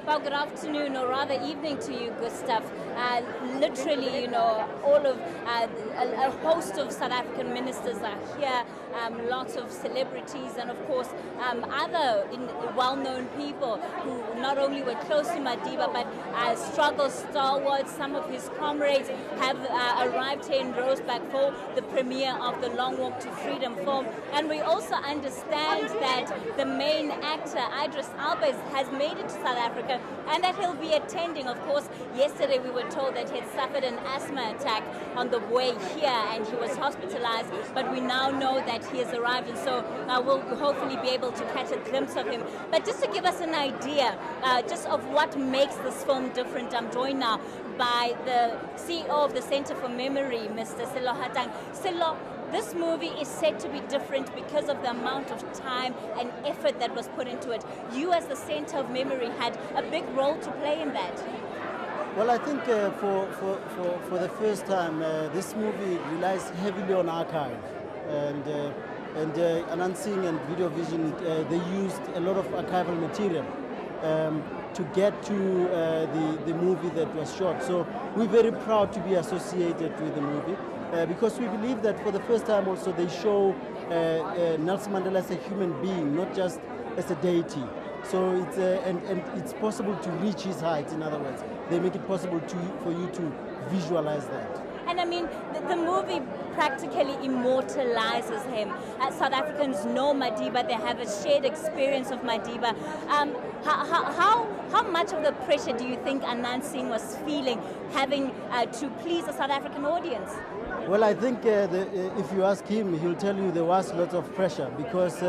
Well, good afternoon, or rather evening to you, Gustav. Literally, all of a host of South African ministers are here, lots of celebrities, and of course other well-known people who not only were close to Madiba but struggle stalwarts. Some of his comrades have arrived here in Roseback for the premiere of the Long Walk to Freedom film, and we also understand that the main actor, Idris Elba, has made it to South Africa and that he'll be attending. Of course, yesterday we were told that he had suffered an asthma attack on the way here and he was hospitalized, but we now know that he has arrived, and so we'll hopefully be able to catch a glimpse of him. But just to give us an idea just of what makes this film different, I'm joined now by the CEO of the Center for Memory, Mr. Sello Hatang. Sello, this movie is said to be different because of the amount of time and effort that was put into it. You as the Center of Memory had a big role to play in that. Well, I think for the first time, this movie relies heavily on archive. And Announcing and Video Vision, they used a lot of archival material to get to the movie that was shot. So we're very proud to be associated with the movie because we believe that for the first time also they show Nelson Mandela as a human being, not just as a deity. So it's and it's possible to reach his heights. In other words, they make it possible for you to visualize that. And I mean, the movie practically immortalizes him. South Africans know Madiba, they have a shared experience of Madiba. How much of the pressure do you think Anand Singh was feeling, having to please the South African audience? Well, I think if you ask him, he'll tell you there was lots of pressure because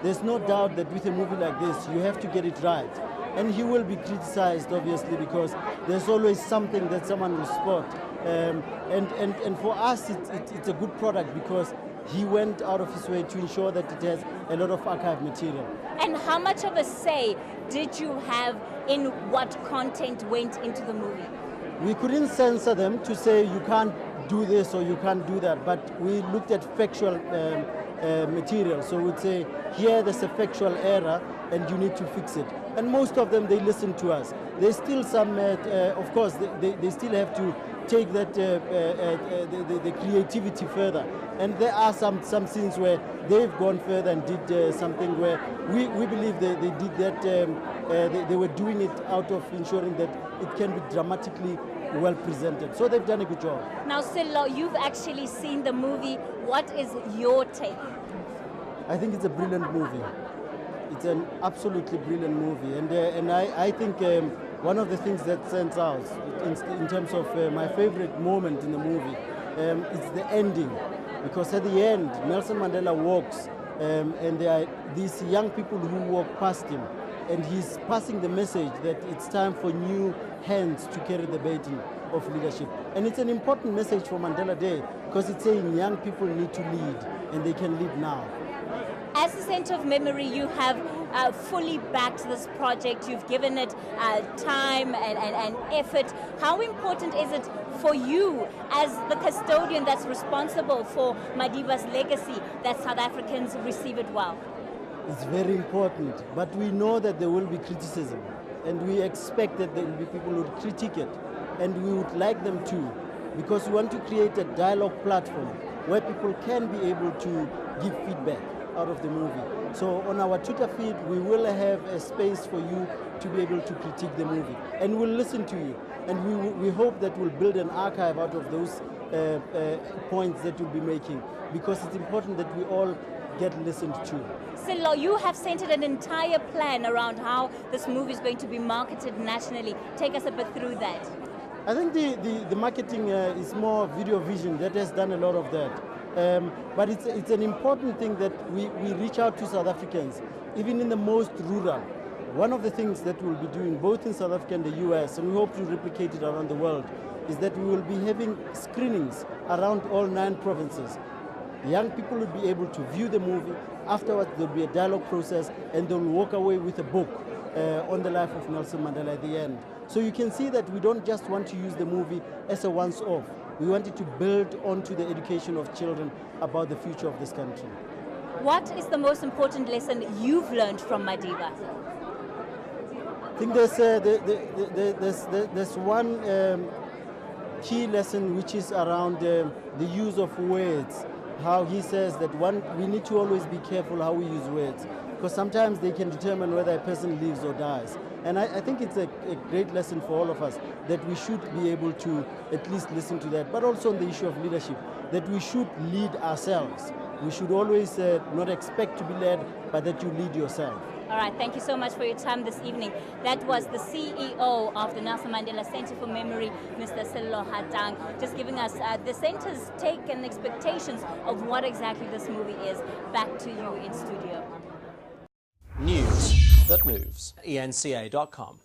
there's no doubt that with a movie like this, you have to get it right. And he will be criticized, obviously, because there's always something that someone will spot. And for us, it's a good product because he went out of his way to ensure that it has a lot of archive material. And how much of a say did you have in what content went into the movie? We couldn't censor them to say you can't do this or you can't do that, but we looked at factual material. So we'd say, here there's a factual error and you need to fix it. And most of them, they listen to us. There's still some, of course, they still have to take that the creativity further. And there are some scenes where they've gone further and did something where we believe they did that, they were doing it out of ensuring that it can be dramatically well presented. So they've done a good job. Now, Sello, you've actually seen the movie. What is your take? I think it's a brilliant movie. It's an absolutely brilliant movie. And I think one of the things that stands out in terms of my favorite moment in the movie is the ending. Because at the end, Nelson Mandela walks and there are these young people who walk past him. And he's passing the message that it's time for new hands to carry the baton of leadership. And it's an important message for Mandela Day because it's saying young people need to lead and they can lead now. As the Center of Memory, you have fully backed this project. You've given it time and effort. How important is it for you as the custodian that's responsible for Madiba's legacy that South Africans receive it well? It's very important, but we know that there will be criticism, and we expect that there will be people who would critique it, and we would like them to, because we want to create a dialogue platform where people can be able to give feedback out of the movie. So on our Twitter feed, we will have a space for you to be able to critique the movie, and we'll listen to you, and we hope that we'll build an archive out of those points that you'll be making, because it's important that we all get listened to. Sello, you have centered an entire plan around how this movie is going to be marketed nationally. Take us a bit through that. I think the marketing is more Video Vision that has done a lot of that. But it's an important thing that we reach out to South Africans, even in the most rural. One of the things that we'll be doing both in South Africa and the US, and we hope to replicate it around the world, is that we will be having screenings around all 9 provinces. Young people will be able to view the movie. Afterwards, there'll be a dialogue process, and they'll walk away with a book on the life of Nelson Mandela at the end. So you can see that we don't just want to use the movie as a once-off. We wanted to build onto the education of children about the future of this country. What is the most important lesson you've learned from Madiba? I think there's one key lesson which is around the use of words. How he says that we need to always be careful how we use words, because sometimes they can determine whether a person lives or dies. And I think it's a great lesson for all of us, that we should be able to at least listen to that. But also on the issue of leadership, that we should lead ourselves. We should always not expect to be led, but that you lead yourself. All right, thank you so much for your time this evening. That was the CEO of the Nelson Mandela Center for Memory, Mr. Sello Hatang, just giving us the center's take and expectations of what exactly this movie is. Back to you in studio. News that moves. eNCA.com.